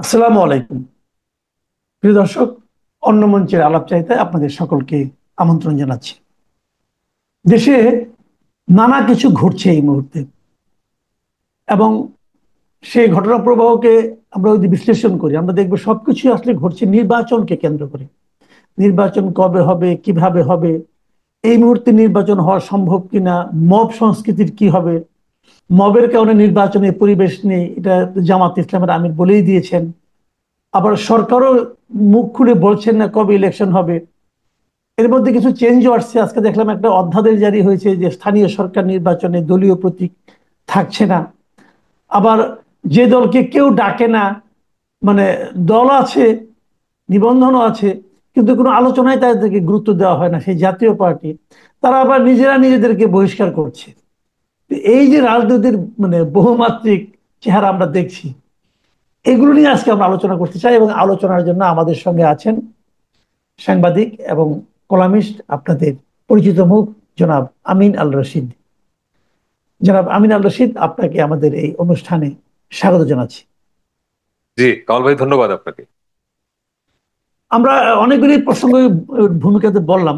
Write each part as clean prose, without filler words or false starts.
আসসালামু আলাইকুম। প্রিয় দর্শক, অন্য মঞ্চের আলাপ চাইতে আপনাদের সকলকে আমন্ত্রণ জানাচ্ছি। দেশে নানা কিছু ঘটছে এই মুহূর্তে, এবং সেই ঘটনা প্রবাহকে আমরা যদি বিশ্লেষণ করি, আমরা দেখবো সবকিছু আসলে ঘটছে নির্বাচনকে কেন্দ্র করে। নির্বাচন কবে হবে, কিভাবে হবে, এই মুহূর্তে নির্বাচন হওয়া সম্ভব কিনা, মব সংস্কৃতির কি হবে, মবের কারণে নির্বাচনের পরিবেশ নেই, এটা জামাত ইসলামের আমির বলেই দিয়েছেন। আবার সরকারও মুখ খুলে বলছেন না কবে ইলেকশন হবে। এর মধ্যে কিছু চেঞ্জও আসছে। আজকে দেখলাম একটা অধ্যাদেশ জারি হয়েছে যে স্থানীয় সরকার নির্বাচনে দলীয় প্রতীক থাকছে না। আবার যে দলকে কেউ ডাকে না, মানে দল আছে, নিবন্ধনও আছে, কিন্তু কোনো আলোচনায় তাদেরকে গুরুত্ব দেওয়া হয় না, সেই জাতীয় পার্টি, তারা আবার নিজেরা নিজেদেরকে বহিষ্কার করছে। তো এই যে রাজনীতির বহুমাত্রিক চেহারা আমরা দেখছি, এগুলো নিয়ে আজকে আমরা আলোচনা করতে চাই, এবং আলোচনার জন্য আমাদের সঙ্গে আছেন সাংবাদিক এবং কলামিস্ট, আপনাদের পরিচিত মুখ জনাব আমিন আল রশিদ। জনাব আমিন আল রশিদ, আপনাকে আমাদের এই অনুষ্ঠানে স্বাগত জানাচ্ছি। জি, কামাল ভাই, ধন্যবাদ আপনাকে। আমরা অনেকগুলি প্রসঙ্গ ভূমিকাতে বললাম,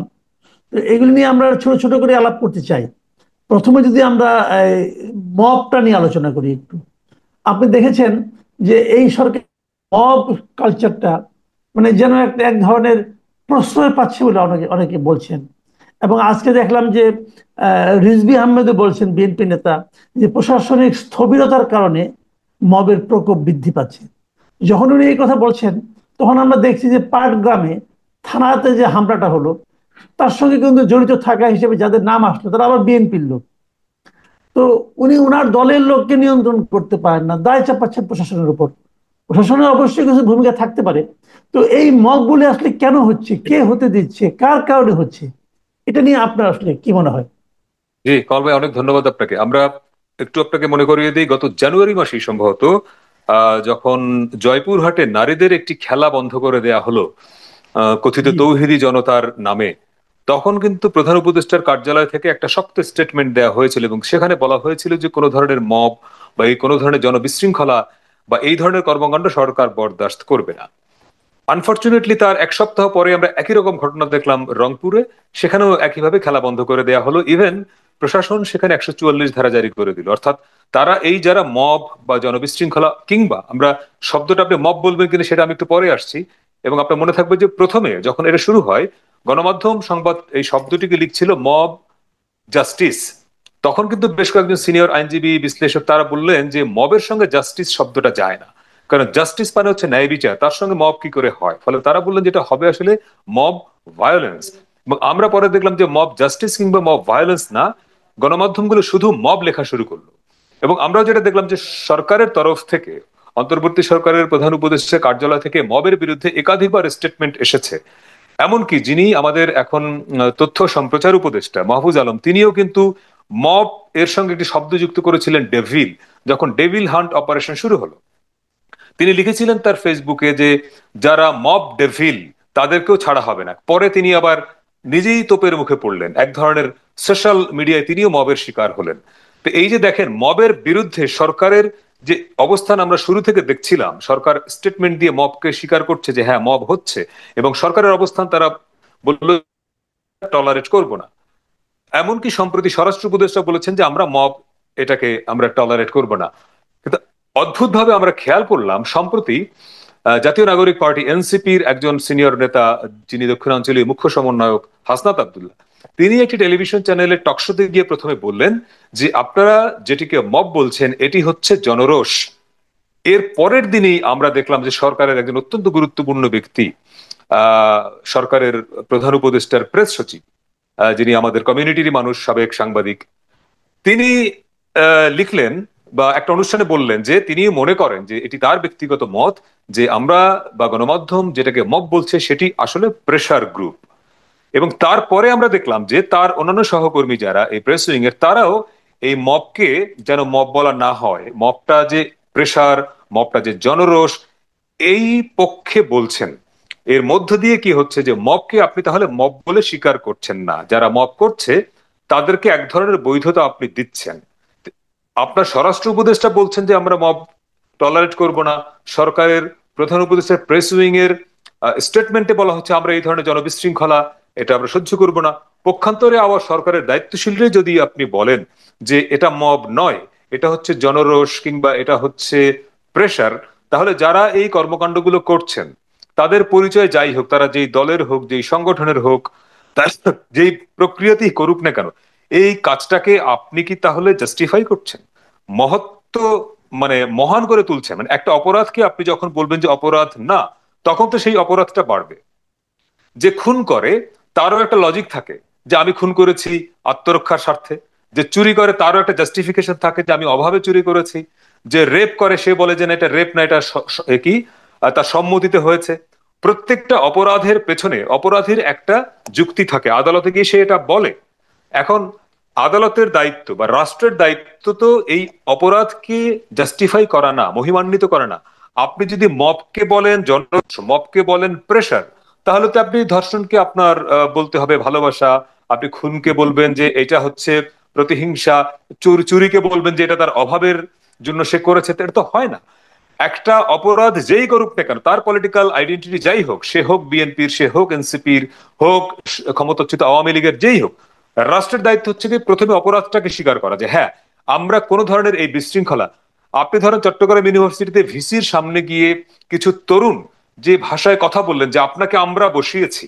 তো এগুলি নিয়ে আমরা ছোট ছোট করে আলাপ করতে চাই। প্রথমে যদি আমরা মবটা নিয়ে আলোচনা করি একটু। আপনি দেখেছেন যে এই সরকার মব কালচারটা যেন একটা এক ধরনের প্রশ্রয় পাচ্ছে বলে অনেকে অনেকে বলছেন। এবং আজকে দেখলাম যে রিজভী আহমেদও বলছেন, বিএনপি নেতা, যে প্রশাসনিক স্থবিরতার কারণে মবের প্রকোপ বৃদ্ধি পাচ্ছে। যখন উনি এই কথা বলছেন, তখন আমরা দেখছি যে পাটগ্রামে থানাতে যে হামলাটা হলো, তার সঙ্গে কিন্তু জড়িত থাকা হিসেবে যাদের নাম আসলো তারা আবার বিএনপির লোক। তো উনি ওনার দলের লোককে নিয়ন্ত্রণ করতে পারেন না, দায় চাপাচ্ছেন প্রশাসনের উপর। প্রশাসনের অবশ্যই কিছু ভূমিকা থাকতে পারে। তো এই মকগুলি আসলে কেন হচ্ছে, কে হতে দিচ্ছে, কার কারণে হচ্ছে, এটা নিয়ে আপনার আসলে কি মনে হয়? জি, কামাল ভাই, অনেক ধন্যবাদ আপনাকে। আমরা একটু আপনাকে মনে করিয়ে দিই, গত জানুয়ারি মাসেই সম্ভবত যখন জয়পুরহাটে নারীদের একটি খেলা বন্ধ করে দেয়া হলো কথিত জি। তৌহিদি জনতার নামে, তখন কিন্তু প্রধান উপদেষ্টার কার্যালয় থেকে একটা শক্ত স্টেটমেন্ট দেওয়া হয়েছিল এবং সেখানে বলা হয়েছিল যে কোনো ধরনের মব বা এই কোনো ধরনের জনবিশৃঙ্খলা বা এই ধরনের কর্মকাণ্ড সরকার বরদাস্ত করবে না। আনফরচুনেটলি তার এক সপ্তাহ পরে আমরা একই রকম ঘটনা দেখলাম রংপুরে। সেখানেও একইভাবে খেলা বন্ধ করে দেয়া হলো। ইভেন প্রশাসন সেখানে 144 ধারা জারি করে দিল। অর্থাৎ তারা এই যারা মব বা জনবিশৃঙ্খলা, কিংবা আমরা শব্দটা আপনি মব বলবেন কিনা সেটা আমি একটু পরে আসছি, এবং আপনার মনে থাকবে যে প্রথমে যখন এটা শুরু হয়, গণমাধ্যম সংবাদ এই শব্দটিকে লিখছিল মব জাস্টিস। তখন কিন্তু বেশ কয়েকজন সিনিয়র আইনজীবী বিশ্লেষক তারা বললেন যে মবের সঙ্গে জাস্টিস শব্দটা যায় না, কারণ জাস্টিস মানে হচ্ছে ন্যায় বিচার, তার সঙ্গে মব কি করে হয়। ফলে তারা বললেন যেটা হবে আসলে মব ভায়োলেন্স। এবং আমরা পরে দেখলাম যে মব জাস্টিস কিংবা মব ভায়োলেন্স না, গণমাধ্যমগুলো শুধু মব লেখা শুরু করলো। এবং আমরা যেটা দেখলাম যে সরকারের তরফ থেকে, অন্তর্বর্তী সরকারের প্রধান উপদেষ্টার কার্যালয় থেকে মবের বিরুদ্ধে একাধিকবার স্টেটমেন্ট এসেছে। এমনকি যিনি আমাদের এখন তথ্য সম্প্রচার উপদেষ্টা মাহফুজ আলম, তিনিও কিন্তু মব এর সঙ্গে একটি শব্দ যুক্ত করেছিলেন, ডেভিল। যখন ডেভিল হান্ট অপারেশন শুরু হলো, তিনি লিখেছিলেন তার ফেসবুকে যে যারা মব ডেভিল তাদেরকেও ছাড়া হবে না। পরে তিনি আবার নিজেই তোপের মুখে পড়লেন, এক ধরনের সোশ্যাল মিডিয়ায় তিনিও মবের শিকার হলেন। তো এই যে দেখেন, মবের বিরুদ্ধে সরকারের যে অবস্থান আমরা শুরু থেকে দেখছিলাম, সরকার স্টেটমেন্ট দিয়ে মবকে স্বীকার করছে যে হ্যাঁ মব হচ্ছে, এবং সরকারের অবস্থান তারা বললো টলারেট করব না। এমনকি সম্প্রতি স্বরাষ্ট্র উপদেষ্টা বলেছেন যে আমরা মব, এটাকে আমরা টলারেট করব না। কিন্তু অদ্ভুত ভাবে আমরা খেয়াল করলাম সম্প্রতি জাতীয় নাগরিক পার্টি এনসিপির একজন সিনিয়র নেতা, যিনি দক্ষিণাঞ্চলীয় মুখ্য সমন্বয়ক হাসনাত আব্দুল্লাহ, তিনি একটি টেলিভিশন চ্যানেলের টকশোতে গিয়ে প্রথমে বললেন যে আপনারা যেটিকে মব বলছেন এটি হচ্ছে জনরোষ। এর পরের দিনই আমরা দেখলাম যে সরকারের একজন অত্যন্ত গুরুত্বপূর্ণ ব্যক্তি, আহ সরকারের প্রধান উপদেষ্টার প্রেস সচিব, যিনি আমাদের কমিউনিটির মানুষ, সাবেক সাংবাদিক, তিনি লিখলেন বা একটা অনুষ্ঠানে বললেন যে তিনি মনে করেন যে এটি তার ব্যক্তিগত মত, যে আমরা বা গণমাধ্যম যেটাকে মব বলছে সেটি আসলে প্রেসার গ্রুপ। এবং তারপরে আমরা দেখলাম যে তার অন্যান্য সহকর্মী যারা এই প্রেস উইং এর, তারাও এই মবকে যেন মব বলা না হয়, মবটা যে প্রেসার, মবটা যে জনরোষ, এই পক্ষে বলছেন। এর মধ্য দিয়ে কি হচ্ছে যে মবকে আপনি তাহলে মব বলে স্বীকার করছেন না, যারা মব করছে তাদেরকে এক ধরনের বৈধতা আপনি দিচ্ছেন। আপনার স্বরাষ্ট্র উপদেষ্টা বলছেন যে আমরা মব টলারেট করব না, সরকারের প্রধান উপদেষ্টার প্রেস উইং এর স্টেটমেন্টে বলা হচ্ছে আমরা এই ধরনের জনবিশৃঙ্খলা এটা আমরা সহ্য করব না। পক্ষান্তরে আবার সরকারের দায়িত্বশীলরা যদি আপনি বলেন যে এটা মব নয়, এটা হচ্ছে জনরোষ কিংবা এটা হচ্ছে প্রেশার, তাহলে যারা এই কর্মকাণ্ডগুলো করছেন তাদের পরিচয় যাই হোক, তারা যেই দলের হোক, যেই সংগঠনের হোক, তার যেই প্রক্রিয়াতেই করুক না কেন, এই কাজটাকে আপনি কি তাহলে জাস্টিফাই করছেন, মহত্ব মানে মহান করে তুলছেন? মানে একটা অপরাধকে আপনি যখন বলবেন যে অপরাধ না, তখন তো সেই অপরাধটা বাড়বে। যে খুন করে তারও একটা লজিক থাকে যে আমি খুন করেছি আত্মরক্ষার স্বার্থে, যে চুরি করে তারও একটা জাস্টিফিকেশন থাকে যে আমি অভাবে চুরি করেছি, যে রেপ করে সে বলে যে না এটা রেপ না, এটা কি তার সম্মতিতে হয়েছে। প্রত্যেকটা অপরাধের পেছনে অপরাধীর একটা যুক্তি থাকে, আদালতে গিয়ে সে এটা বলে। এখন আদালতের দায়িত্ব বা রাষ্ট্রের দায়িত্ব তো এই অপরাধকে জাস্টিফাই করা না, মহিমান্বিত করা না। আপনি যদি মবকে বলেন জন, মবকে বলেন প্রেশার, তাহলে তো আপনি ধর্ষণকে আপনার বলতে হবে ভালোবাসা, আপনি খুনকে বলবেন যে এটা হচ্ছে প্রতিহিংসা, চুরিকে বলবেন যে এটা তার অভাবের জন্য সে করেছে। তো এটা তো হয় না। একটা অপরাধ যেই করুক না কেন, তার পলিটিক্যাল আইডেন্টিটি যাই হোক, সে হোক বিএনপির, সে হোক এনসিপির, হোক ক্ষমতাচ্যুত আওয়ামী লীগের, যেই হোক, রাষ্ট্রের দায়িত্ব হচ্ছে কি প্রথমে অপরাধটাকে স্বীকার করা যে হ্যাঁ আমরা কোনো ধরনের এই বিশৃঙ্খলা। আপনি ধরেন চট্টগ্রাম ইউনিভার্সিটিতে ভিসির সামনে গিয়ে কিছু তরুণ যে ভাষায় কথা বললেন যে আপনাকে আমরা বসিয়েছি,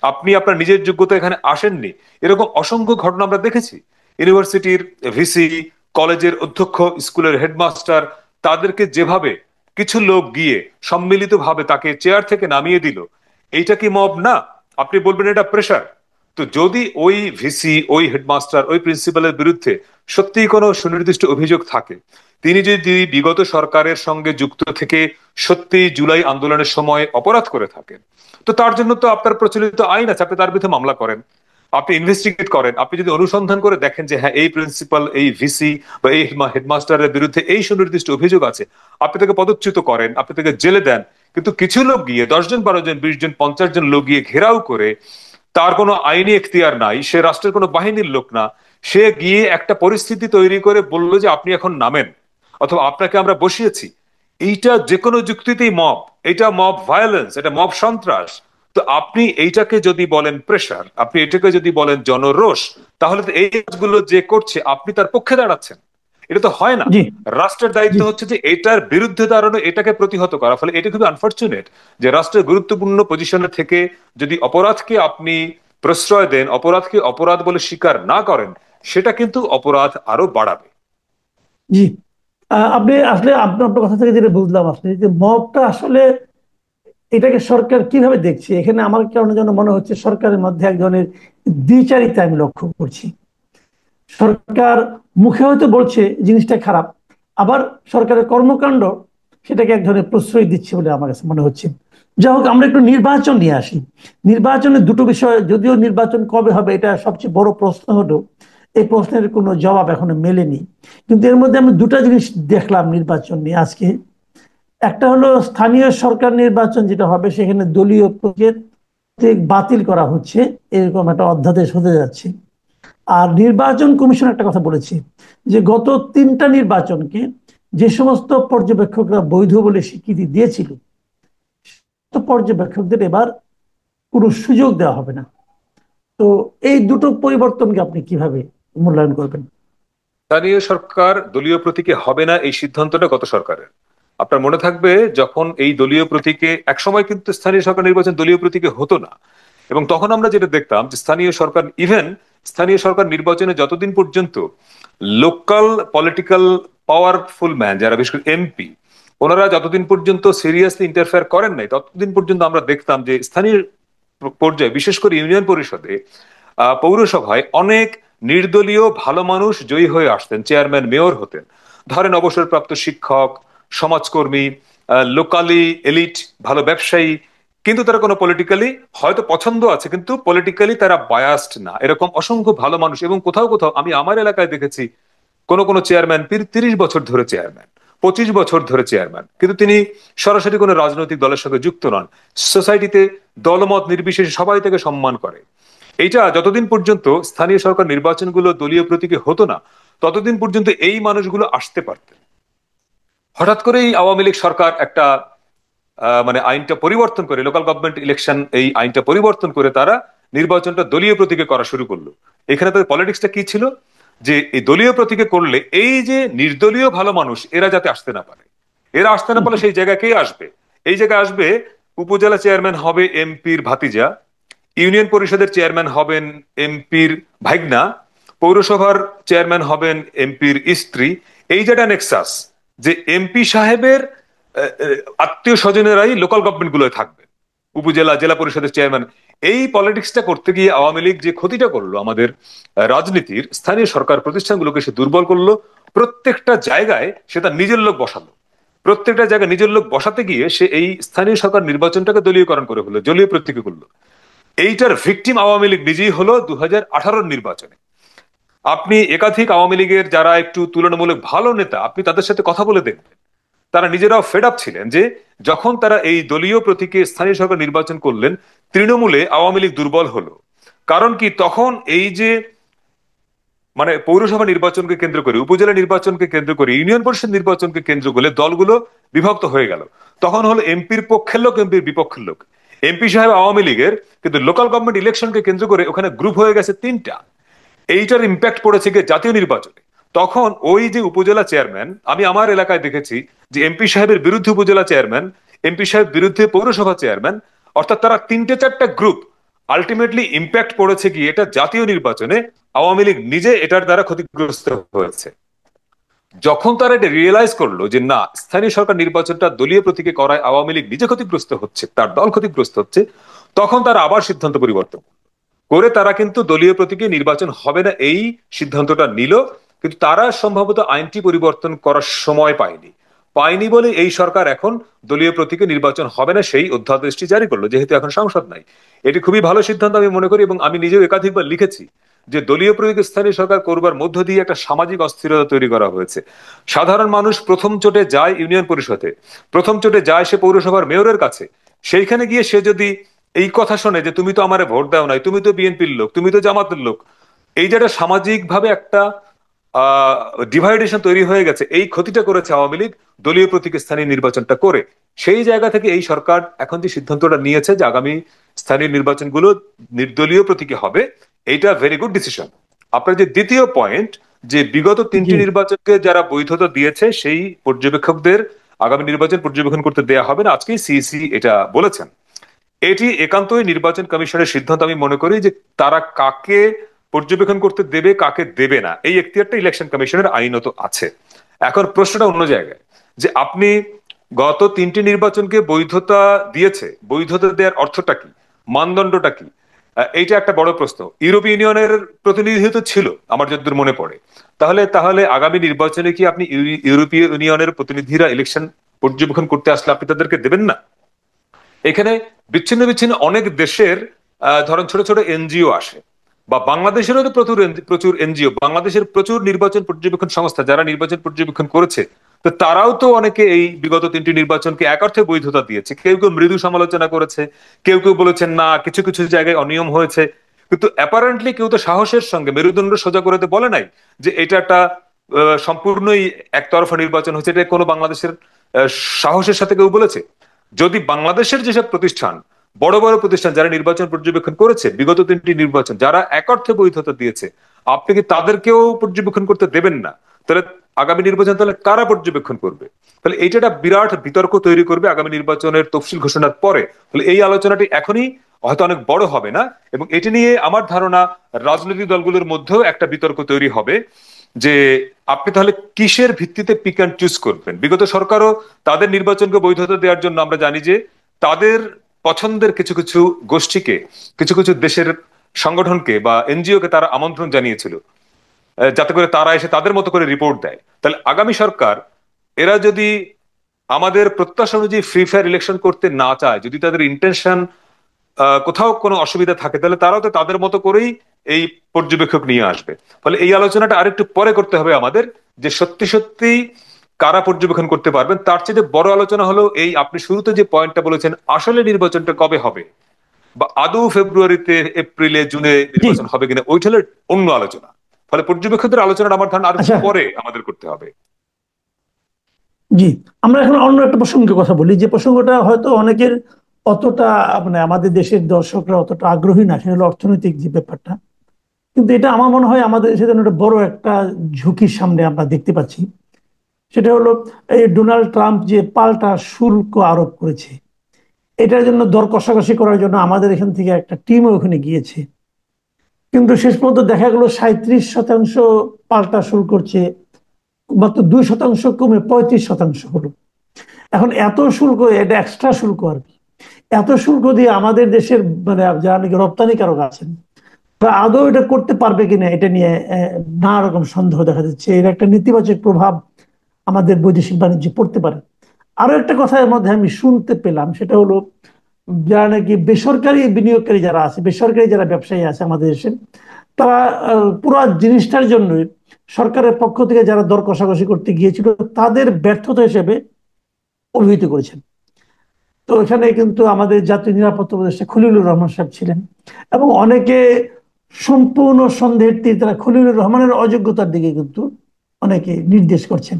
আপনি আপনার নিজের যোগ্যতা এখানে আসেননি, এরকম অসংখ্য ঘটনা আমরা দেখেছি। ইউনিভার্সিটির ভিসি, কলেজের অধ্যক্ষ, স্কুলের হেডমাস্টার, তাদেরকে যেভাবে কিছু লোক গিয়ে সম্মিলিতভাবে তাকে চেয়ার থেকে নামিয়ে দিল, এইটা কি মব না? আপনি বলবেন এটা প্রেশার। তো যদি ওই ভিসি, ওই হেডমাস্টার, ওই প্রিন্সিপালের বিরুদ্ধে সত্যিই কোনো সুনির্দিষ্ট অভিযোগ থাকে, তিনি যদি বিগত সরকারের সঙ্গে যুক্ত থেকে সত্যি জুলাই আন্দোলনের সময় অপরাধ করে থাকেন, তো তার জন্য তো আপনার প্রচলিত আইন আছে, আপনি তার বিরুদ্ধে মামলা করেন, আপনি ইনভেস্টিগেট করেন। আপনি যদি অনুসন্ধান করে দেখেন যে হ্যাঁ এই প্রিন্সিপাল, এই ভিসি বা এই হেডমাস্টারের বিরুদ্ধে এই সুনির্দিষ্ট অভিযোগ আছে, আপনি তাকে পদচ্যুত করেন, আপনি তাকে জেলে দেন। কিন্তু কিছু লোক গিয়ে 10 জন, 12 জন, 20 জন, 50 জন লোক গিয়ে ঘেরাও করে, তার কোনো আইনি এখতিয়ার নাই, সে রাষ্ট্রের কোনো বাহিনীর লোক না, সে গিয়ে একটা পরিস্থিতি তৈরি করে বললো যে আপনি এখন নামেন অথবা আপনাকে আমরা বসিয়েছি, এইটা যে কোনো যুক্তিতেই মব, এটা মব ভায়োলেন্স, এটা মব সন্ত্রাস। তো আপনি এইটাকে যদি বলেন প্রেশার, আপনি এটাকে যদি বলেন জনরোষ, তাহলে তো এই কাজগুলো যে করছে আপনি তার পক্ষে দাঁড়াচ্ছেন। এটা তো হয় না। জি। রাষ্ট্রের জি। দায়িত্ব হচ্ছে যে এটার বিরুদ্ধে দাঁড়ানো, এটাকে প্রতিহত করা। ফলে এটা খুবই আনফরচুনেট যে রাষ্ট্রের গুরুত্বপূর্ণ পজিশনে থেকে যদি অপরাধকে আপনি প্রশ্রয় দেন, অপরাধকে অপরাধ বলে স্বীকার না করেন, সেটা কিন্তু অপরাধ আরো বাড়াবে। জি। আপনি আসলে আপনার আপনার কথা থেকে যেটা বুঝলাম আসলে যে মবটা আসলে এটাকে সরকার কিভাবে দেখছে, এখানে আমার কারণে যেন মনে হচ্ছে সরকারের মধ্যে এক ধরনের দ্বিচারিতা আমি লক্ষ্য করছি। সরকার মুখে হয়তো বলছে জিনিসটা খারাপ, আবার সরকারের কর্মকাণ্ড সেটাকে এক ধরনের প্রশ্রয় দিচ্ছে বলে আমার কাছে মনে হচ্ছে। যাই হোক, আমরা একটু নির্বাচন নিয়ে আসি। নির্বাচনের দুটো বিষয়, যদিও নির্বাচন কবে হবে এটা সবচেয়ে বড় প্রশ্ন হলো, এই প্রশ্নের কোনো জবাব এখনো মেলেনি। কিন্তু এর মধ্যে আমি দুটা জিনিস দেখলাম নির্বাচন নিয়ে আজকে। একটা হলো স্থানীয় সরকার নির্বাচন যেটা হবে সেখানে দলীয় প্রতীক বাতিল করা হচ্ছে, এরকম একটা অধ্যাদেশ হতে যাচ্ছে। আর নির্বাচন কমিশন একটা কথা বলেছে যে গত তিনটা নির্বাচনকে যে সমস্ত পর্যবেক্ষকরা বৈধ বলে স্বীকৃতি দিয়েছিল, তো পর্যবেক্ষকদের এবার কোনো সুযোগ দেওয়া হবে না। তো এই দুটো পরিবর্তনকে আপনি কিভাবে মূল্যায়ন করবেন? স্থানীয় সরকার দলীয় প্রতীকে হবে না, এই সিদ্ধান্তটা গত সরকারের। আপনার মনে থাকবে যখন এই দলীয় প্রতীকে একসময় কিন্তু স্থানীয় সরকার নির্বাচন দলীয় প্রতীকে হতো না, এবং তখন আমরা যেটা দেখতাম যে স্থানীয় সরকার, ইভেন স্থানীয় সরকার নির্বাচনে যতদিন পর্যন্ত লোকাল পলিটিক্যাল পাওয়ারফুল ম্যান, যারা বিশেষ করে এমপি, ওনারা যতদিন পর্যন্ত সিরিয়াসলি ইন্টারফেয়ার করেন নাই, ততদিন পর্যন্ত আমরা দেখতাম যে স্থানীয় পর্যায়ে, বিশেষ করে ইউনিয়ন পরিষদে, পৌরসভায় অনেক নির্দলীয় ভালো মানুষ জয়ী হয়ে আসতেন, চেয়ারম্যান, মেয়র হতেন। ধরেন অবসরপ্রাপ্ত শিক্ষক, সমাজকর্মী, লোকালি এলিট, ভালো ব্যবসায়ী, কিন্তু তারা কোনো পলিটিক্যালি হয়তো পছন্দ আছে কিন্তু পলিটিক্যালি তারা বায়াসড না, এরকম অসংখ্য ভালো মানুষ। এবং কোথাও কোথাও আমি আমার এলাকায় দেখেছি কোন কোন চেয়ারম্যান 30 বছর ধরে চেয়ারম্যান, 25 বছর ধরে চেয়ারম্যান, কিন্তু তিনি সরাসরি কোনো রাজনৈতিক দলের সঙ্গে যুক্ত নন। সোসাইটিতে দলমত নির্বিশেষে সবাই তাকে সম্মান করে। এইটা যতদিন পর্যন্ত স্থানীয় সরকার নির্বাচনগুলো দলীয় প্রতীকে হতো না, ততদিন পর্যন্ত এই মানুষগুলো আসতে পারতেন। হঠাৎ করেই আওয়ামী লীগ সরকার একটা মানে আইনটা পরিবর্তন করে, লোকাল গভর্নমেন্ট ইলেকশন এই আইনটা পরিবর্তন করে তারা নির্বাচনটা দলীয় প্রতীকে করা শুরু করলো। এখানে তাদের পলিটিক্সটা কি ছিল, যে এই দলীয় প্রতীকে করলে এই যে নির্দলীয় ভালো মানুষ এরা যাতে আসতে না পারে, এরা আসতে না পারলে সেই জায়গায় কে আসবে? এই জায়গায় আসবে উপজেলা চেয়ারম্যান হবে এমপির ভাতিজা, ইউনিয়ন পরিষদের চেয়ারম্যান হবেন এমপির ভাইগনা, পৌরসভার চেয়ারম্যান হবেন এমপির স্ত্রী। এই যেটা নেক্সাস, যে এমপি সাহেবের আত্মীয় স্বজনেরাই লোকাল গভর্নমেন্ট গুলোয় থাকবে, উপজেলা জেলা পরিষদের চেয়ারম্যান। এই পলিটিক্সটা করতে গিয়ে আওয়ামী লীগ যে ক্ষতিটা করলো আমাদের রাজনীতির স্থানীয় সরকার প্রতিষ্ঠানগুলোকে সে দুর্বল করলো। প্রত্যেকটা জায়গায় সে তার নিজের লোক বসালো, প্রত্যেকটা জায়গায় নিজের লোক বসাতে গিয়ে সে এই স্থানীয় সরকার নির্বাচনটাকে দলীয়করণ করে হলো, দলীয় প্রতীকে করলো। এইটার ভিকটিম আওয়ামী লীগ নিজেই হলো 2018 নির্বাচনে। আপনি একাধিক আওয়ামী লীগের যারা একটু তুলনামূলক ভালো নেতা, আপনি তাদের সাথে কথা বলে দেখবেন, তারা নিজেরাও ফেড আপ ছিলেন যে যখন তারা এই দলীয় প্রতীকে স্থানীয় সরকার নির্বাচন করলেন, তৃণমূলে আওয়ামী লীগ দুর্বল হলো। কারণ কি, তখন এই যে মানে পৌরসভা নির্বাচনকে কেন্দ্র করে, উপজেলা নির্বাচনকে কেন্দ্র করে, ইউনিয়ন পরিষদ নির্বাচনকে কেন্দ্র করে দলগুলো বিভক্ত হয়ে গেল। তখন হলো এমপির পক্ষের লোক, এমপির বিপক্ষের লোক। এমপি সাহেব আওয়ামী লীগের, কিন্তু লোকাল গভর্নমেন্ট ইলেকশনকে কেন্দ্র করে ওখানে গ্রুপ হয়ে গেছে তিনটা। এইটার ইম্প্যাক্ট পড়েছে গিয়ে জাতীয় নির্বাচনে। তখন ওই যে উপজেলা চেয়ারম্যান, আমি আমার এলাকায় দেখেছি যে এমপি সাহেবের বিরুদ্ধে উপজেলা চেয়ারম্যান, এমপি সাহেব বিরুদ্ধে পৌরসভা চেয়ারম্যান, অর্থাৎ তারা তিনটে চারটা গ্রুপ। আলটিমেটলি ইম্প্যাক্ট পড়েছে কি এটা জাতীয় নির্বাচনে, আওয়ামী লীগ নিজে এটার দ্বারা ক্ষতিগ্রস্ত হয়েছে। যখন তারা এটা রিয়েলাইজ করলো যে না, স্থানীয় সরকার নির্বাচনটা দলীয় প্রতীকে করায় আওয়ামী লীগ নিজে ক্ষতিগ্রস্ত হচ্ছে, তার দল ক্ষতিগ্রস্ত হচ্ছে, তখন তারা আবার সিদ্ধান্ত পরিবর্তন করে তারা কিন্তু দলীয় প্রতীকে নির্বাচন হবে না এই সিদ্ধান্তটা নিল। কিন্তু তারা সম্ভবত আইনটি পরিবর্তন করার সময় পায়নি বলে এই সরকার এখন দলীয় প্রতীকে নির্বাচন হবে না সেই অধ্যাদেশটি জারি করলো, যেহেতু এখন সংসদ নাই। এটি খুবই ভালো সিদ্ধান্ত আমি মনে করি, এবং আমি নিজেও একাধিকবার লিখেছি যে দলীয় প্রতীকে স্থানীয় সরকার করবার মধ্য দিয়ে একটা সামাজিক অস্থিরতা তৈরি করা হয়েছে। সাধারণ মানুষ প্রথম চোটে যায় ইউনিয়ন পরিষদে, প্রথম চোটে যায় সে পৌরসভার মেয়রের কাছে। সেইখানে গিয়ে সে যদি এই কথা শোনে যে তুমি তো আমারে ভোট দাও নাই, তুমি তো বিএনপির লোক, তুমি তো জামাতের লোক, এই যেটা সামাজিক ভাবে একটা ডিভাইডেশন তৈরি হয়ে গেছে, এই ক্ষতিটা করেছে আওয়ামী লীগ দলীয় প্রতীকে স্থানীয় নির্বাচনটা করে। সেই জায়গা থেকে এই সরকার এখন যে সিদ্ধান্তটা নিয়েছে যে আগামী স্থানীয় নির্বাচনগুলো নির্দলীয় প্রতীকে হবে, এইটা ভেরি গুড ডিসিশন। আপনার যে দ্বিতীয় পয়েন্ট, যে বিগত তিনটি জি। নির্বাচনকে যারা বৈধতা দিয়েছে সেই পর্যবেক্ষকদের আগামী নির্বাচন পর্যবেক্ষণ করতে দেয়া হবে না, আজকেই সিইসি এটা বলেছেন। এটি একান্তই নির্বাচন কমিশনের সিদ্ধান্ত। আমি মনে করি যে তারা কাকে পর্যবেক্ষণ করতে দেবে কাকে দেবে না এই এখতিয়ারটা ইলেকশন কমিশনের আইনত আছে। এখন প্রশ্নটা অন্য জায়গায়, যে আপনি গত তিনটি নির্বাচনকে বৈধতা দিয়েছে, বৈধতা দেওয়ার অর্থটা কি, মানদণ্ডটা কি? এইটা একটা বড় প্রশ্ন। ইউরোপীয় ইউনিয়নের প্রতিনিধি তো ছিল আমার যতদূর মনে পড়ে। তাহলে তাহলে আগামী নির্বাচনে কি আপনি ইউরোপীয় ইউনিয়নের প্রতিনিধিরা ইলেকশন পর্যবেক্ষণ করতে আসলে আপনি তাদেরকে দেবেন না? এখানে বিচ্ছিন্ন বিচ্ছিন্ন অনেক দেশের ধরেন ছোট ছোট এনজিও আসে, বা বাংলাদেশেরও তো প্রচুর প্রচুর এনজিও, বাংলাদেশের প্রচুর নির্বাচন পর্যবেক্ষণ সংস্থা যারা নির্বাচন পর্যবেক্ষণ করেছে। তো তারাও তো অনেকে এই বিগত তিনটি নির্বাচনকে এক অর্থে বৈধতা দিয়েছে, কেউ কেউ মৃদু সমালোচনা করেছে, কেউ কেউ বলেছেন না কিছু কিছু জায়গায় অনিয়ম হয়েছে। কিন্তু অ্যাপারেন্টলি কেউ তো সাহসের সঙ্গে মেরুদণ্ড সোজা করে তো বলে নাই যে এটা একটা সম্পূর্ণই একতরফা নির্বাচন হয়েছে। এটা কোনো বাংলাদেশের আহ, সাহসের সাথে কেউ বলেছে? যদি বাংলাদেশের যেসব প্রতিষ্ঠান, বড় বড় প্রতিষ্ঠান যারা নির্বাচন পর্যবেক্ষণ করেছে বিগত তিনটি নির্বাচন, যারা এক অর্থে বৈধতা দিয়েছে, আপনি কি তাদেরকেও পর্যবেক্ষণ করতে দেবেন না? তাহলে আগামী নির্বাচন তাহলে কারা পর্যবেক্ষণ করবে? তাহলে এইটা একটা বিরাট বিতর্ক তৈরি করবে আগামী নির্বাচনের তফসিল ঘোষণার পরে। তাহলে এই আলোচনাটি এখনই হয়তো অনেক বড় হবে না, এবং এটি নিয়ে আমার ধারণা রাজনৈতিক দলগুলোর মধ্যেও একটা বিতর্ক তৈরি হবে যে আপনি তাহলে কিসের ভিত্তিতে পিক অ্যান্ড চুজ করবেন। বিগত সরকারও তাদের নির্বাচনকে বৈধতা দেওয়ার জন্য আমরা জানি যে তাদের পছন্দের কিছু কিছু গোষ্ঠীকে, কিছু কিছু দেশের সংগঠনকে বা এনজিও কে তারা আমন্ত্রণ জানিয়েছিল, যাতে করে তারা এসে তাদের মতো করে রিপোর্ট দেয়। তাহলে আগামী সরকার এরা যদি আমাদের প্রত্যাশা অনুযায়ী ফ্রি ফায়ার ইলেকশন করতে না চায়, যদি তাদের ইন্টেনশন কোথাও কোনো অসুবিধা থাকে, তাহলে তারাও তো তাদের মতো করেই এই পর্যবেক্ষক নিয়ে আসবে। ফলে এই আলোচনাটা আরেকটু পরে করতে হবে আমাদের, যে সত্যি সত্যি কারা পর্যবেক্ষণ করতে পারবেন। তার চেয়ে বড় আলোচনা হলো এই আপনি শুরুতে যে পয়েন্টটা বলেছেন, আসলে নির্বাচনটা কবে হবে, বা আদৌ ফেব্রুয়ারিতে এপ্রিলে জুনে জি। নির্বাচন হবে কিনা, ওইটা হলো অন্য আলোচনা। ফলে পর্যবেক্ষকদের আলোচনাটা আমার ধারণা আরো আচ্ছা। পরে আমাদের করতে হবে। জি, আমরা এখন অন্য একটা প্রসঙ্গে কথা বলি, যে প্রসঙ্গটা হয়তো অনেকের অতটা মানে আমাদের দেশের দর্শকরা অতটা আগ্রহী না, সেটা হলো অর্থনৈতিক যে ব্যাপারটা। কিন্তু এটা আমার মনে হয় আমাদের দেশের জন্য একটা বড় একটা ঝুঁকির সামনে আমরা দেখতে পাচ্ছি। সেটা হলো এই ডোনাল্ড ট্রাম্প যে পাল্টা শুল্ক আরোপ করেছে, এটার জন্য দর কষাকষি করার জন্য আমাদের এখান থেকে একটা টিমও ওখানে গিয়েছে। কিন্তু শেষ পর্যন্ত দেখা গেল 37% পাল্টা শুল্ক করছে, মাত্র 2% কমে 35% হলো। এখন এত শুল্ক, এটা এক্সট্রা শুল্ক আর কি। এত শুল্ক দিয়ে আমাদের দেশের মানে যারা নাকি রপ্তানিকারক আছেন, তারা আদৌ এটা করতে পারবে কিনা, এটা নিয়ে নানা রকম সন্দেহ দেখা যাচ্ছে। এর একটা নেতিবাচক প্রভাব আমাদের বৈদেশিক বাণিজ্যে পড়তে পারে। আরো একটা কথা এর মধ্যে আমি শুনতে পেলাম, সেটা হলো যারা নাকি বেসরকারি বিনিয়োগকারী যারা আছে, বেসরকারি যারা ব্যবসায়ী আছে আমাদের দেশে, তারা পুরো জিনিসটার জন্য সরকারের পক্ষ থেকে যারা দর কষাকষি করতে গিয়েছিল তাদের ব্যর্থতা হিসেবে অভিহিত করেছেন। তো এখানে কিন্তু আমাদের জাতীয় নিরাপত্তা উপদেষ্টা খলিলুর রহমান সাহেব ছিলেন, এবং অনেকে সম্পূর্ণ সন্দেহের তীর তারা খলিলুর রহমানের অযোগ্যতার দিকে কিন্তু অনেকে নির্দেশ করছেন।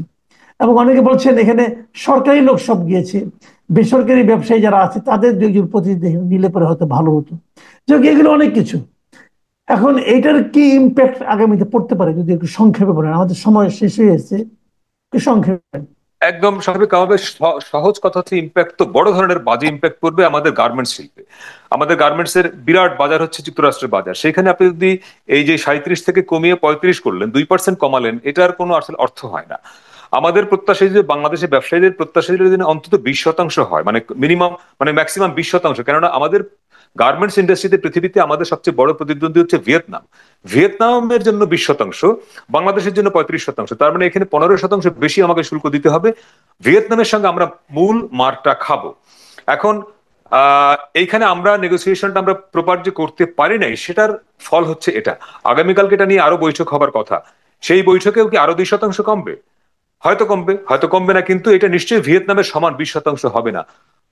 এবং অনেকে বলছেন এখানে সরকারি লোক সব গিয়েছে, বেসরকারি ব্যবসায়ী যারা আছে তাদের দুইজন প্রতিনিধি নিলে পরে হয়তো ভালো হতো। যাক, এগুলো অনেক কিছু। এখন এইটার কি ইম্প্যাক্ট আগামীতে পড়তে পারে, যদি একটু সংক্ষেপে বলেন, আমাদের সময় শেষ হয়ে এসেছে, একটু সংক্ষেপে। একদম স্বাভাবিকভাবে সহজ কথা হচ্ছে, ইম্প্যাক্ট তো বড় ধরনের বাজে ইম্প্যাক্ট পড়বে আমাদের গার্মেন্টস শিল্পে। আমাদের গার্মেন্টস এর বিরাট বাজার হচ্ছে যুক্তরাষ্ট্রের বাজার। সেখানে আপনি যদি এই যে 37 থেকে কমিয়ে 35 করলেন, 2% কমালেন, এটার কোনো আসলে অর্থ হয় না। আমাদের প্রত্যাশা যে বাংলাদেশের ব্যবসায়ীদের প্রত্যাশা যদি অন্তত 20% হয়, মানে মিনিমাম, মানে ম্যাক্সিমাম 20%, কেননা আমাদের গার্মেন্টস ইন্ডাস্ট্রিতে পৃথিবীতে আমাদের সবচেয়ে বড় প্রতিদ্বন্দ্বী হচ্ছে ভিয়েতনাম। ভিয়েতনামের জন্য 20%, বাংলাদেশের জন্য 35%, তার মানে এখানে 15% বেশি আমাকে শুল্ক দিতে হবে। ভিয়েতনামের সঙ্গে আমরা মূল মারটা খাবো। এখন এইখানে আমরা নেগোসিয়েশনটা আমরা প্রপার যে করতে পারি নাই, সেটার ফল হচ্ছে এটা। আগামীকালকে এটা নিয়ে আরো বৈঠক হবার কথা। সেই বৈঠকেও কি আরো 2% কমবে? হয়তো কমবে, হয়তো কমবে না, কিন্তু এটা নিশ্চয়ই ভিয়েতনামের সমান 20% হবে না।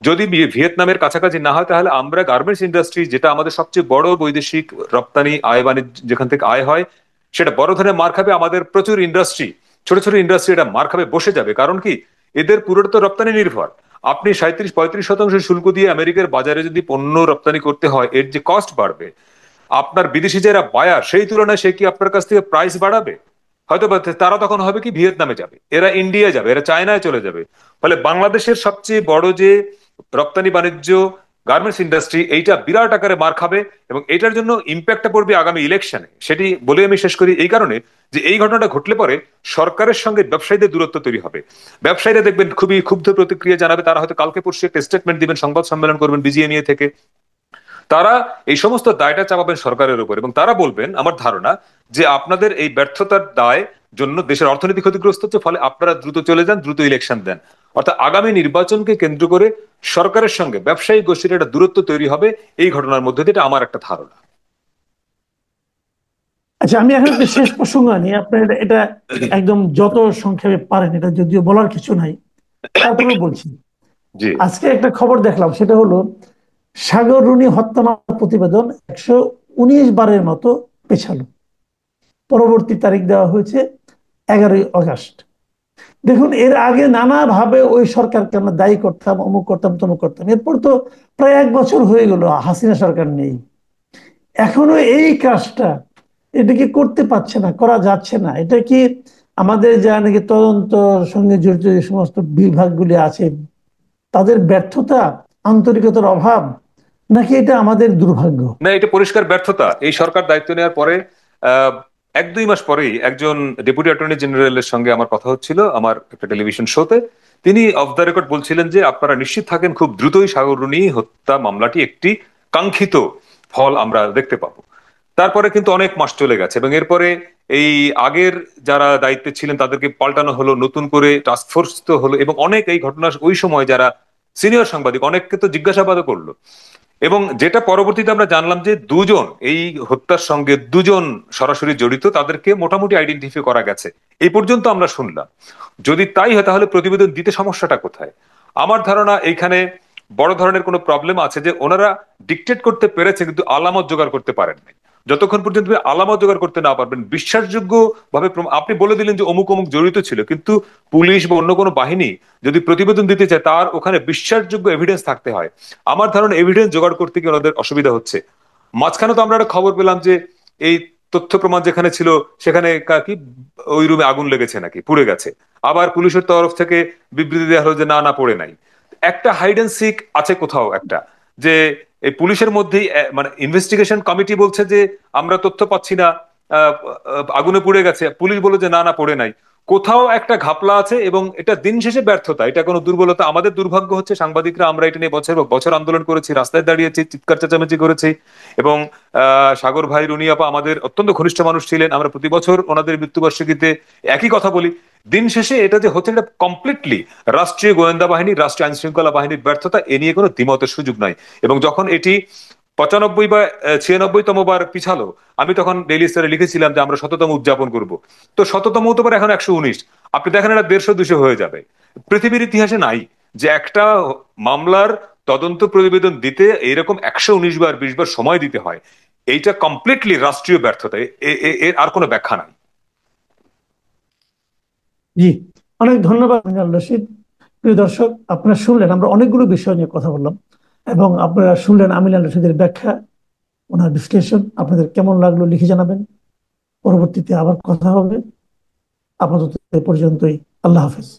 যদি ভিয়েতনামের কাছাকাছি না হয়, তাহলে আমরা গার্মেন্টস ইন্ডাস্ট্রি, যেটা আমাদের সবচেয়ে বড় বৈদেশিক রপ্তানি আয় বাণিজ্য, যেখান থেকে আয় হয়, সেটা বড় ধরনের মার খাবে। আমাদের প্রচুর ইন্ডাস্ট্রি, ছোট ছোট ইন্ডাস্ট্রি, এটা মার খাবে, বসে যাবে। কারণ কি, এদের পুরোটা তো রপ্তানি নির্ভর। আপনি 37-35% শুল্ক দিয়ে আমেরিকার বাজারে যদি পণ্য রপ্তানি করতে হয়, এর যে কস্ট বাড়বে, আপনার বিদেশি যারা বায়ার, সেই তুলনায় সে কি আপনার কাছ থেকে প্রাইস বাড়াবে? হয়তো বা তারা তখন হবে কি, ভিয়েতনামে যাবে, এরা ইন্ডিয়া যাবে, এরা চায়নায় চলে যাবে। ফলে বাংলাদেশের সবচেয়ে বড় যে রপ্তানি বাণিজ্য গার্মেন্টস ইন্ডাস্ট্রি, এইটা বিরাট আকারে মার খাবে। এবং এটার জন্য ইম্প্যাক্টটা পড়বে আগামী ইলেকশনে। সেটি বলে আমি শেষ করি এই কারণে, যে এই ঘটনাটা ঘটলে পরে সরকারের সঙ্গে ব্যবসায়ীদের দূরত্ব তৈরি হবে। ব্যবসায়ীরা দেখবেন খুবই ক্ষুব্ধ প্রতিক্রিয়া জানাবে। তারা হয়তো কালকে পরশু একটা স্টেটমেন্ট দিবেন, সংবাদ সম্মেলন করবেন বিজিএমইএ থেকে। তারা এই সমস্ত দায়টা চাপাবেন সরকারের উপর, এবং তারা বলবেন, আমার ধারণা, যে আপনাদের এই ব্যর্থতার দায় জন্য দেশের অর্থনীতি ক্ষতিগ্রস্ত হচ্ছে, ফলে আপনারা দ্রুত চলে যান, দ্রুত ইলেকশন দেন। অর্থাৎ আগামী নির্বাচনকে কেন্দ্র করে সরকারের সঙ্গে ব্যবসায়ী গোষ্ঠীর একটা দূরত্ব তৈরি হবে এই ঘটনার মধ্যে দিয়ে, এটা আমার একটা ধারণা। আচ্ছা, আমি এখন একটা শেষ প্রসঙ্গ আনি, আপনার এটা একদম যত সংক্ষেপে পারেন, এটা যদিও বলার কিছু নাই, তারপরেও বলছি। জি। আজকে একটা খবর দেখলাম, সেটা হলো সাগর রুনি হত্যা মামলার প্রতিবেদন 119 বারের মতো পেছালো। পরবর্তী তারিখ দেওয়া হয়েছে 11ই আগস্ট। দেখুন, এর আগে নানাভাবে ওই সরকারকে আমরা দায়ী করতাম, অমুক করতাম, তমুক করতাম। এরপর তো প্রায় 1 বছর হয়ে গেল হাসিনা সরকার নেই, এখনো এই কাজটা এটা কি করতে পারছে না, করা যাচ্ছে না? এটা কি আমাদের যা নাকি তদন্ত সঙ্গে জড়িত যে সমস্ত বিভাগগুলি আছে তাদের ব্যর্থতা, আন্তরিকতার অভাব, নাকি এটা আমাদের দুর্ভাগ্য? না, এটা পরিষ্কার ব্যর্থতা। এই সরকার দায়িত্ব নেওয়ার পরে আহ 1-2 মাস পরেই একজন ডেপুটি অ্যাটর্নি জেনারেলের সঙ্গে আমার কথা হচ্ছিল আমার একটা টেলিভিশন শোতে। তিনি অফ দ্য রেকর্ড বলছিলেন যে আপনারা নিশ্চিত থাকেন, খুব দ্রুতই সাগররুনি হত্যা মামলাটি একটি কাঙ্ক্ষিত ফল আমরা দেখতে পাবো। তারপরে কিন্তু অনেক মাস চলে গেছে, এবং এরপরে এই আগের যারা দায়িত্বে ছিলেন তাদেরকে পাল্টানো হলো, নতুন করে টাস্ক ফোর্স তো হলো, এবং অনেক এই ঘটনার ওই সময় যারা সিনিয়র সাংবাদিক, অনেককে তো জিজ্ঞাসাবাদও করলো। এবং যেটা পরবর্তীতে আমরা জানলাম, যে দুজন এই হত্যার সঙ্গে দুজন সরাসরি জড়িত, তাদেরকে মোটামুটি আইডেন্টিফাই করা গেছে, এই পর্যন্ত আমরা শুনলাম। যদি তাই হয়, তাহলে প্রতিবেদন দিতে সমস্যাটা কোথায়? আমার ধারণা এইখানে বড় ধরনের কোনো প্রবলেম আছে, যে ওনারা ডিকটেট করতে পেরেছে কিন্তু আলামত জোগাড় করতে পারেন নাই। যতক্ষণ পর্যন্ত আপনি আলামত জোগাড় করতে না পারবেন, বিশ্বাসযোগ্য ভাবে আপনি বলে দিলেন যে অমুক অমুক জড়িত ছিল, কিন্তু পুলিশ বা অন্য কোনো বাহিনী যদি প্রতিবেদন দিতে চায় তার ওখানে বিশ্বাসযোগ্য এভিডেন্স থাকতে হয়। আমার ধারণা এভিডেন্স জোগাড় করতে গিয়ে ওনাদের অসুবিধা হচ্ছে। মাঝখানে তো আমরা একটা খবর পেলাম যে এই তথ্য প্রমাণ যেখানে ছিল সেখানে কি ওই রুমে আগুন লেগেছে নাকি পুড়ে গেছে। আবার পুলিশের তরফ থেকে বিবৃতি দেওয়া হলো যে না না পড়ে নাই। একটা হাইড অ্যান্ড সিক আছে কোথাও একটা, যে এই পুলিশের মধ্যেই মানে ইনভেস্টিগেশন কমিটি বলছে যে আমরা তথ্য পাচ্ছি না, আগুনে পুড়ে গেছে, পুলিশ বলে যে না না পড়ে নাই। কোথাও একটা ঘাপলা আছে এবং এটা দিন শেষে ব্যর্থতা, এটা কোনো দুর্বলতা। আমাদের দুর্ভাগ্য হচ্ছে সাংবাদিকরা আমরা এটা নিয়ে বছর বছর আন্দোলন করেছি, রাস্তায় দাঁড়িয়েছি, চিৎকার চেঁচামেচি করেছি, এবং সাগর ভাই, রুনি আপা আমাদের অত্যন্ত ঘনিষ্ঠ মানুষ ছিলেন, আমরা প্রতি বছর ওনাদের মৃত্যুবার্ষিকীতে একই কথা বলি। দিন শেষে এটা যে হচ্ছে এটা কমপ্লিটলি রাষ্ট্রীয় গোয়েন্দা বাহিনী, রাষ্ট্রীয় আইন শৃঙ্খলা বাহিনীর ব্যর্থতা, এ নিয়ে কোনো দ্বিমতের সুযোগ নাই। এবং যখন এটি 95 বা 96তম বার পিছালো, আমি তখন ডেইলি স্টারে লিখেছিলাম যে আমরা 100তম উদযাপন করব। তো 100তম হতে পারে এখন 119, আপনি দেখেন এটা 150-200 হয়ে যাবে। পৃথিবীর ইতিহাসে নাই যে একটা মামলার তদন্ত প্রতিবেদন দিতে এরকম 119 বার 20 বার সময় দিতে হয়। এইটা কমপ্লিটলি রাষ্ট্রীয় ব্যর্থতা, এর আর কোনো ব্যাখ্যা নাই। জি, অনেক ধন্যবাদ মিনাল রশিদ। প্রিয় দর্শক, আপনারা শুনলেন, আমরা অনেকগুলো বিষয় নিয়ে কথা বললাম এবং আপনারা শুনলেন আমিনুল রশিদের ব্যাখ্যা, ওনার বিশ্লেষণ। আপনাদের কেমন লাগলো লিখে জানাবেন। পরবর্তীতে আবার কথা হবে। আপাতত এ পর্যন্তই। আল্লাহ হাফেজ।